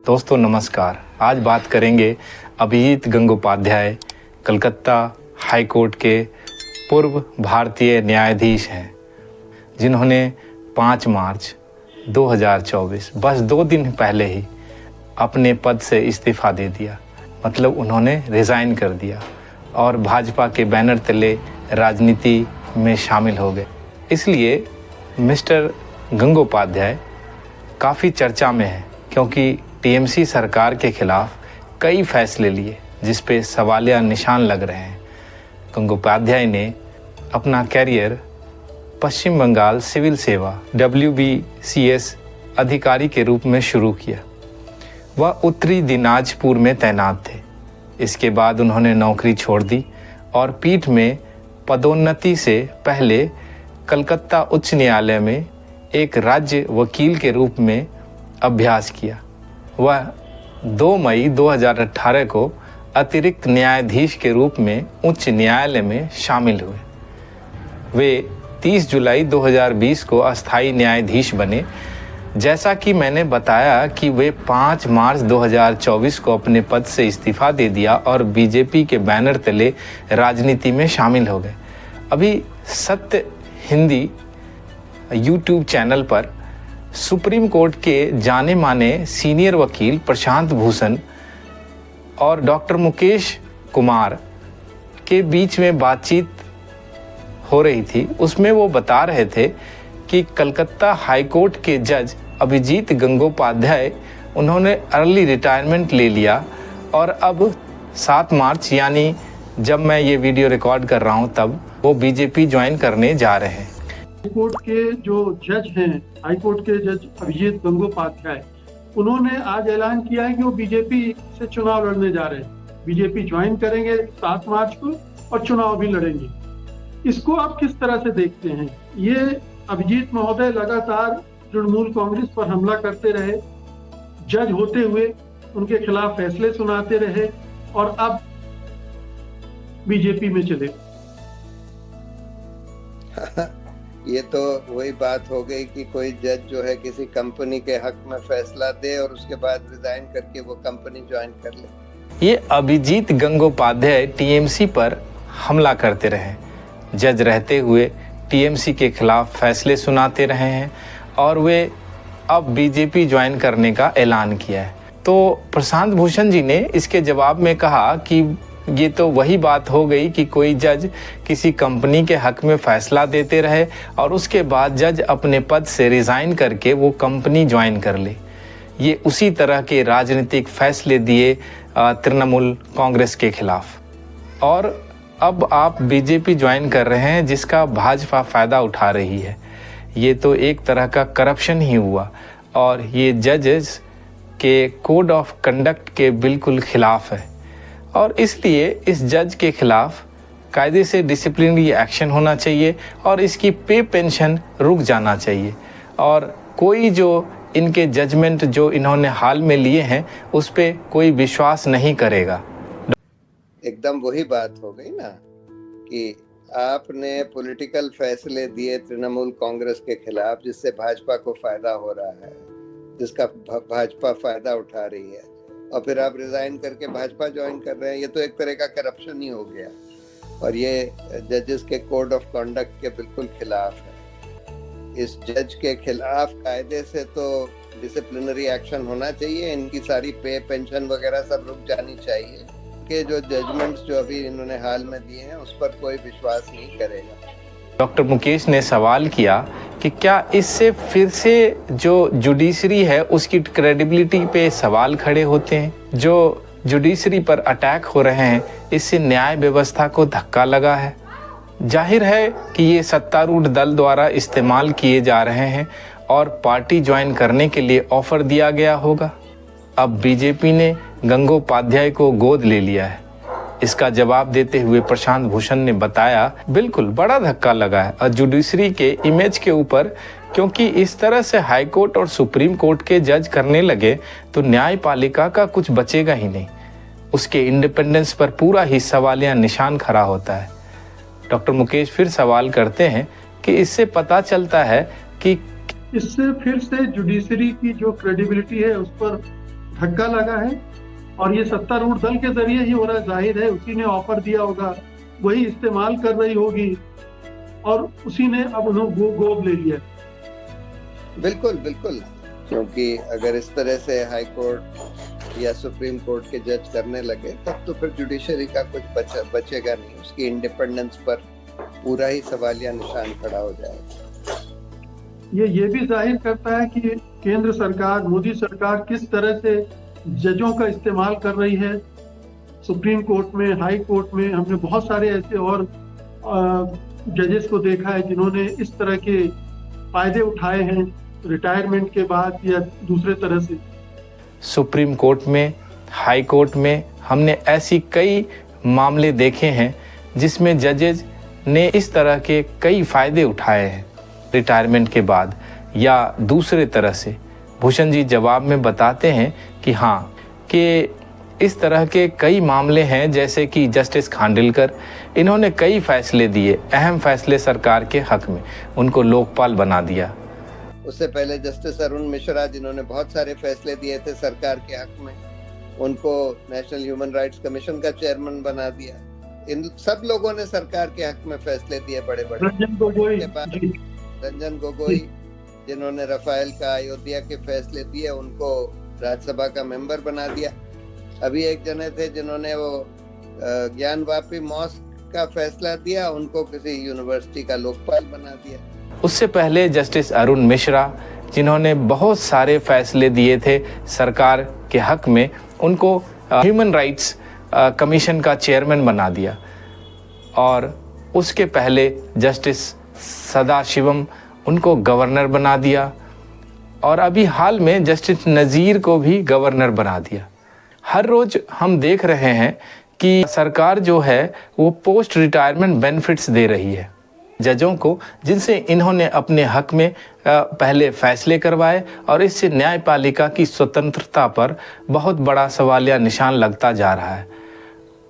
दोस्तों नमस्कार। आज बात करेंगे अभिजीत गंगोपाध्याय, कलकत्ता हाई कोर्ट के पूर्व भारतीय न्यायाधीश हैं, जिन्होंने 5 मार्च 2024 बस 2 दिन पहले ही अपने पद से इस्तीफ़ा दे दिया। मतलब उन्होंने रिज़ाइन कर दिया और भाजपा के बैनर तले राजनीति में शामिल हो गए। इसलिए मिस्टर गंगोपाध्याय काफ़ी चर्चा में है, क्योंकि टीएमसी सरकार के खिलाफ कई फैसले लिए जिस पे सवालिया निशान लग रहे हैं। गंगोपाध्याय ने अपना कैरियर पश्चिम बंगाल सिविल सेवा WBCS अधिकारी के रूप में शुरू किया। वह उत्तरी दिनाजपुर में तैनात थे। इसके बाद उन्होंने नौकरी छोड़ दी और पीठ में पदोन्नति से पहले कलकत्ता उच्च न्यायालय में एक राज्य वकील के रूप में अभ्यास किया। वह 2 मई 2018 को अतिरिक्त न्यायाधीश के रूप में उच्च न्यायालय में शामिल हुए। वे 30 जुलाई 2020 को अस्थायी न्यायाधीश बने। जैसा कि मैंने बताया कि वे 5 मार्च 2024 को अपने पद से इस्तीफ़ा दे दिया और बीजेपी के बैनर तले राजनीति में शामिल हो गए। अभी सत्य हिंदी YouTube चैनल पर सुप्रीम कोर्ट के जाने माने सीनियर वकील प्रशांत भूषण और डॉक्टर मुकेश कुमार के बीच में बातचीत हो रही थी। उसमें वो बता रहे थे कि कलकत्ता हाई कोर्ट के जज अभिजीत गंगोपाध्याय उन्होंने अर्ली रिटायरमेंट ले लिया और अब 7 मार्च यानी जब मैं ये वीडियो रिकॉर्ड कर रहा हूँ तब वो बीजेपी ज्वाइन करने जा रहे हैं। हाई कोर्ट के जो जज हैं, हाई कोर्ट के जज अभिजीत गंगोपाध्याय, उन्होंने आज ऐलान किया है कि वो बीजेपी से चुनाव लड़ने जा रहे हैं। बीजेपी ज्वाइन करेंगे 7 मार्च को और चुनाव भी लड़ेंगे। इसको आप किस तरह से देखते हैं? ये अभिजीत महोदय लगातार तृणमूल कांग्रेस पर हमला करते रहे, जज होते हुए उनके खिलाफ फैसले सुनाते रहे और अब बीजेपी में चले। ये तो वही बात हो गई कि कोई जज जो है किसी कंपनी के हक में फैसला दे और उसके बाद रिजाइन करके वो कंपनी ज्वाइन कर ले। ये अभिजीत गंगोपाध्याय टीएमसी पर हमला करते रहे, जज रहते हुए टीएमसी के खिलाफ फैसले सुनाते रहे हैं और वे अब बीजेपी ज्वाइन करने का ऐलान किया है। तो प्रशांत भूषण जी ने इसके जवाब में कहा कि ये तो वही बात हो गई कि कोई जज किसी कंपनी के हक में फैसला देते रहे और उसके बाद जज अपने पद से रिज़ाइन करके वो कंपनी ज्वाइन कर ले। ये उसी तरह के राजनीतिक फैसले दिए तृणमूल कांग्रेस के खिलाफ और अब आप बीजेपी ज्वाइन कर रहे हैं जिसका भाजपा फ़ायदा उठा रही है। ये तो एक तरह का करप्शन ही हुआ और ये जजेस के कोड ऑफ कंडक्ट के बिल्कुल खिलाफ है और इसलिए इस जज के खिलाफ कायदे से डिसिप्लिनरी एक्शन होना चाहिए और इसकी पे पेंशन रुक जाना चाहिए और कोई जो इनके जजमेंट जो इन्होंने हाल में लिए हैं उस पे कोई विश्वास नहीं करेगा। एकदम वही बात हो गई ना कि आपने पॉलिटिकल फैसले दिए तृणमूल कांग्रेस के खिलाफ जिससे भाजपा को फायदा हो रहा है, जिसका भाजपा फायदा उठा रही है, और फिर आप रिजाइन करके भाजपा ज्वाइन कर रहे हैं। ये तो एक तरह का करप्शन ही हो गया और ये जजेस के कोड ऑफ कंडक्ट के बिल्कुल खिलाफ है। इस जज के खिलाफ कायदे से तो डिसिप्लिनरी एक्शन होना चाहिए। इनकी सारी पे पेंशन वगैरह सब रुक जानी चाहिए कि जो जजमेंट्स जो अभी इन्होंने हाल में दिए हैं उस पर कोई विश्वास नहीं करेगा। डॉक्टर मुकेश ने सवाल किया कि क्या इससे फिर से जो जुडिशरी है उसकी क्रेडिबिलिटी पे सवाल खड़े होते हैं? जो जुडिशरी पर अटैक हो रहे हैं इससे न्याय व्यवस्था को धक्का लगा है। जाहिर है कि ये सत्तारूढ़ दल द्वारा इस्तेमाल किए जा रहे हैं और पार्टी ज्वाइन करने के लिए ऑफर दिया गया होगा। अब बीजेपी ने गंगोपाध्याय को गोद ले लिया है। इसका जवाब देते हुए प्रशांत भूषण ने बताया बिल्कुल बड़ा धक्का लगा है और जुडिशरी के इमेज के ऊपर, क्योंकि इस तरह से हाई कोर्ट और सुप्रीम कोर्ट के जज करने लगे तो न्यायपालिका का कुछ बचेगा ही नहीं। उसके इंडिपेंडेंस पर पूरा ही सवालिया निशान खड़ा होता है। डॉक्टर मुकेश फिर सवाल करते हैं कि इससे पता चलता है कि इससे फिर से जुडिशरी की जो क्रेडिबिलिटी है उस पर धक्का लगा है और ये सत्तारूढ़ दल के जरिए ही हो रहा है, जाहिर है उसी ने ऑफर दिया होगा, वही इस्तेमाल कर रही होगी और उसी ने अब उन्हें गोद ले लिया। बिल्कुल बिल्कुल, क्योंकि अगर इस तरह से हाई कोर्ट या सुप्रीम कोर्ट के जज करने लगे तब तो फिर जुडिशरी का कुछ बचेगा नहीं, उसकी इंडिपेंडेंस पर पूरा ही सवालिया निशान खड़ा हो जाएगा। ये भी जाहिर करता है कि केंद्र सरकार, मोदी सरकार किस तरह से जजों का इस्तेमाल कर रही है। सुप्रीम कोर्ट में, हाई कोर्ट में हमने बहुत सारे ऐसे और जजेस को देखा है जिन्होंने इस तरह के फायदे उठाए हैं रिटायरमेंट के बाद या दूसरे तरह से। सुप्रीम कोर्ट में, हाई कोर्ट में हमने ऐसी कई मामले देखे हैं जिसमें जजेज ने इस तरह के कई फायदे उठाए हैं रिटायरमेंट के बाद या दूसरे तरह से। भूषण जी जवाब में बताते हैं कि हाँ, कि इस तरह के कई मामले हैं, जैसे कि जस्टिस खानविलकर, इन्होंने कई फैसले दिए, अहम फैसले सरकार के हक में, उनको लोकपाल बना दिया। उससे पहले जस्टिस अरुण मिश्रा, जिन्होंने बहुत सारे फैसले दिए थे सरकार के हक में, उनको नेशनल ह्यूमन राइट्स कमीशन का चेयरमैन बना दिया। इन सब लोगों ने सरकार के हक में फैसले दिए बड़े बड़े। रंजन गोगोई जिन्होंने राफेल का, अयोध्या के फैसले दिए, उनको राज्यसभा का मेंबर बना दिया। अभी एक जने थे जिन्होंने वो ज्ञानवापी मॉस्क का फैसला दिया, उनको किसी यूनिवर्सिटी का लोकपाल बना दिया। उससे पहले जस्टिस अरुण मिश्रा, जिन्होंने बहुत सारे फैसले दिए थे सरकार के हक में, उनको ह्यूमन राइट्स कमीशन का चेयरमैन बना दिया। और उसके पहले जस्टिस सदाशिवम, उनको गवर्नर बना दिया। और अभी हाल में जस्टिस नज़ीर को भी गवर्नर बना दिया। हर रोज हम देख रहे हैं कि सरकार जो है वो पोस्ट रिटायरमेंट बेनिफिट्स दे रही है जजों को, जिनसे इन्होंने अपने हक में पहले फैसले करवाए, और इससे न्यायपालिका की स्वतंत्रता पर बहुत बड़ा सवालिया निशान लगता जा रहा है।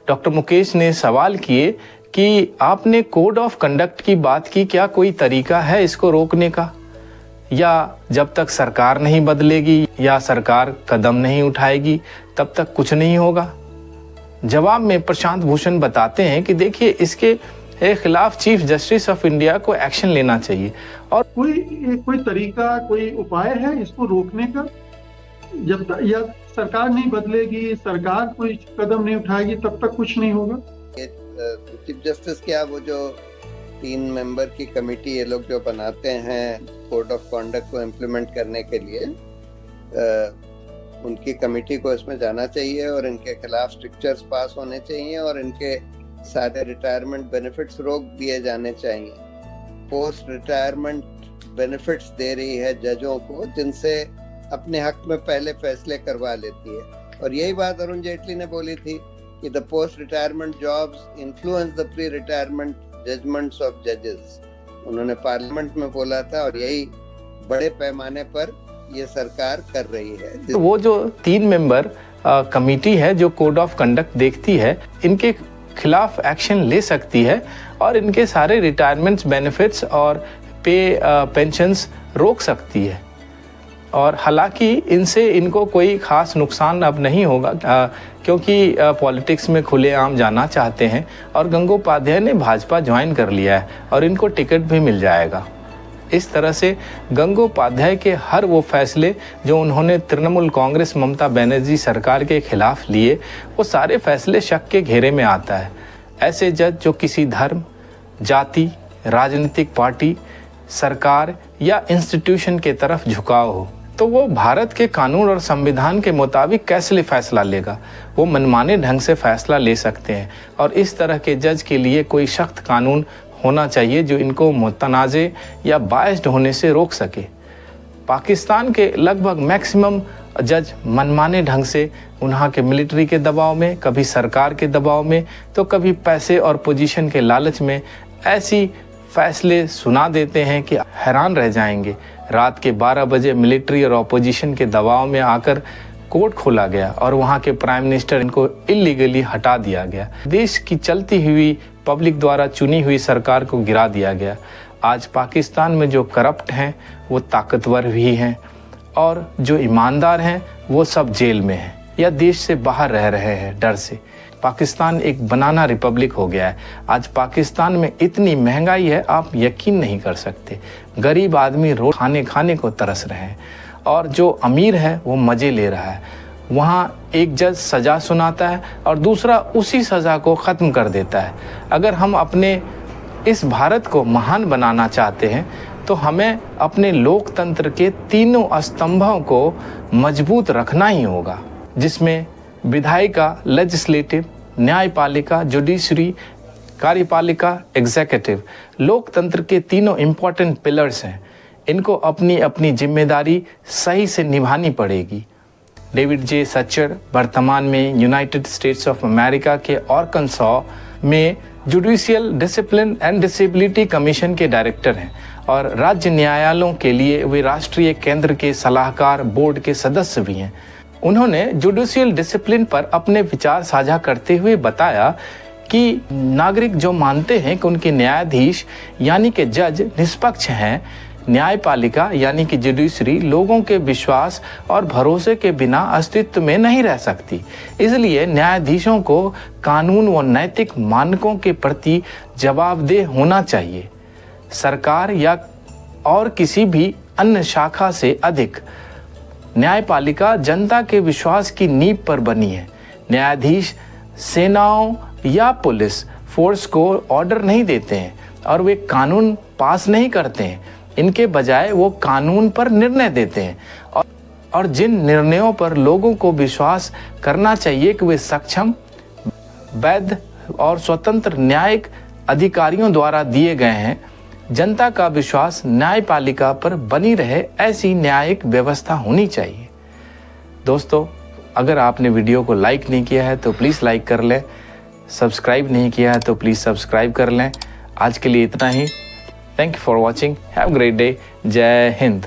डॉक्टर मुकेश ने सवाल किए कि आपने कोड ऑफ कंडक्ट की बात की, क्या कोई तरीका है इसको रोकने का, या जब तक सरकार नहीं बदलेगी या सरकार कदम नहीं उठाएगी तब तक कुछ नहीं होगा? जवाब में प्रशांत भूषण बताते हैं कि देखिए, इसके खिलाफ चीफ जस्टिस ऑफ इंडिया को एक्शन लेना चाहिए। और कोई तरीका, कोई उपाय है इसको रोकने का? जब तक या सरकार नहीं बदलेगी, सरकार कोई कदम नहीं उठाएगी, तब तक कुछ नहीं होगा। चीफ जस्टिस क्या, वो जो 3 मेंबर की कमेटी ये लोग जो बनाते हैं कोड ऑफ कॉन्डक्ट को इम्प्लीमेंट करने के लिए, उनकी कमेटी को इसमें जाना चाहिए और इनके खिलाफ स्ट्रिक्चर्स पास होने चाहिए और इनके सारे रिटायरमेंट बेनिफिट्स रोक दिए जाने चाहिए। पोस्ट रिटायरमेंट बेनिफिट्स दे रही है जजों को, जिनसे अपने हक में पहले फैसले करवा लेती है। और यही बात अरुण जेटली ने बोली थी कि the post retirement jobs influence the pre retirement judgements of जजेस, उन्होंने पार्लियामेंट में बोला था, और यही बड़े पैमाने पर ये सरकार कर रही है। वो जो 3 मेंबर कमेटी है जो कोड ऑफ कंडक्ट देखती है, इनके खिलाफ एक्शन ले सकती है और इनके सारे रिटायरमेंट बेनिफिट्स और पे पेंशन्स रोक सकती है। और हालांकि इनसे इनको कोई ख़ास नुकसान अब नहीं होगा, क्योंकि पॉलिटिक्स में खुलेआम जाना चाहते हैं और गंगोपाध्याय ने भाजपा ज्वाइन कर लिया है और इनको टिकट भी मिल जाएगा। इस तरह से गंगोपाध्याय के हर वो फैसले जो उन्होंने तृणमूल कांग्रेस ममता बनर्जी सरकार के खिलाफ लिए, वो सारे फैसले शक के घेरे में आता है। ऐसे जज जो किसी धर्म, जाति, राजनीतिक पार्टी, सरकार या इंस्टीट्यूशन के तरफ झुकाव हो, तो वो भारत के कानून और संविधान के मुताबिक कैसे फैसला लेगा? वो मनमाने ढंग से फैसला ले सकते हैं। और इस तरह के जज के लिए कोई सख्त कानून होना चाहिए जो इनको मुतनाज़े या बायस्ड होने से रोक सके। पाकिस्तान के लगभग मैक्सिमम जज मनमाने ढंग से वहाँ के मिलिट्री के दबाव में, कभी सरकार के दबाव में, तो कभी पैसे और पोजीशन के लालच में ऐसी फैसले सुना देते हैं कि हैरान रह जाएंगे। रात के 12 बजे मिलिट्री और ऑपोजिशन के दबाव में आकर कोर्ट खोला गया और वहाँ के प्राइम मिनिस्टर इनको इलीगली हटा दिया गया। देश की चलती हुई पब्लिक द्वारा चुनी हुई सरकार को गिरा दिया गया। आज पाकिस्तान में जो करप्ट हैं वो ताकतवर भी हैं और जो ईमानदार हैं वो सब जेल में हैं या देश से बाहर रह रहे हैं डर से। पाकिस्तान एक बनाना रिपब्लिक हो गया है। आज पाकिस्तान में इतनी महंगाई है, आप यकीन नहीं कर सकते। गरीब आदमी रोज खाने को तरस रहे हैं और जो अमीर है वो मज़े ले रहा है। वहाँ एक जज सज़ा सुनाता है और दूसरा उसी सज़ा को ख़त्म कर देता है। अगर हम अपने इस भारत को महान बनाना चाहते हैं तो हमें अपने लोकतंत्र के तीनों स्तंभों को मजबूत रखना ही होगा, जिसमें विधायिका लेजिस्लेटिव, न्यायपालिका जुडिशरी, कार्यपालिका एग्जीक्यूटिव, लोकतंत्र के तीनों इम्पॉर्टेंट पिलर्स हैं। इनको अपनी अपनी जिम्मेदारी सही से निभानी पड़ेगी। डेविड जे सच्चर वर्तमान में यूनाइटेड स्टेट्स ऑफ अमेरिका के आर्कनसॉ में judicial discipline and disability commission के डायरेक्टर हैं और राज्य न्यायालयों के लिए वे राष्ट्रीय केंद्र के सलाहकार बोर्ड के सदस्य भी हैं। उन्होंने जुडिशियल डिसिप्लिन पर अपने विचार साझा करते हुए बताया कि नागरिक जो मानते हैं कि उनके न्यायाधीश यानी कि जज निष्पक्ष हैं, न्यायपालिका यानी कि जुडिशरी लोगों के विश्वास और भरोसे के बिना अस्तित्व में नहीं रह सकती। इसलिए न्यायाधीशों को कानून व नैतिक मानकों के प्रति जवाबदेह होना चाहिए। सरकार या और किसी भी अन्य शाखा से अधिक न्यायपालिका जनता के विश्वास की नींव पर बनी है। न्यायाधीश सेनाओं या पुलिस फोर्स को ऑर्डर नहीं देते हैं और वे कानून पास नहीं करते हैं। इनके बजाय वो कानून पर निर्णय देते हैं और जिन निर्णयों पर लोगों को विश्वास करना चाहिए कि वे सक्षम, वैध और स्वतंत्र न्यायिक अधिकारियों द्वारा दिए गए हैं, जनता का विश्वास न्यायपालिका पर बनी रहे, ऐसी न्यायिक व्यवस्था होनी चाहिए। दोस्तों, अगर आपने वीडियो को लाइक नहीं किया है तो प्लीज़ लाइक कर लें, सब्सक्राइब नहीं किया है तो प्लीज़ सब्सक्राइब कर लें। आज के लिए इतना ही। Thank you for watching. Have a great day. जय हिंद।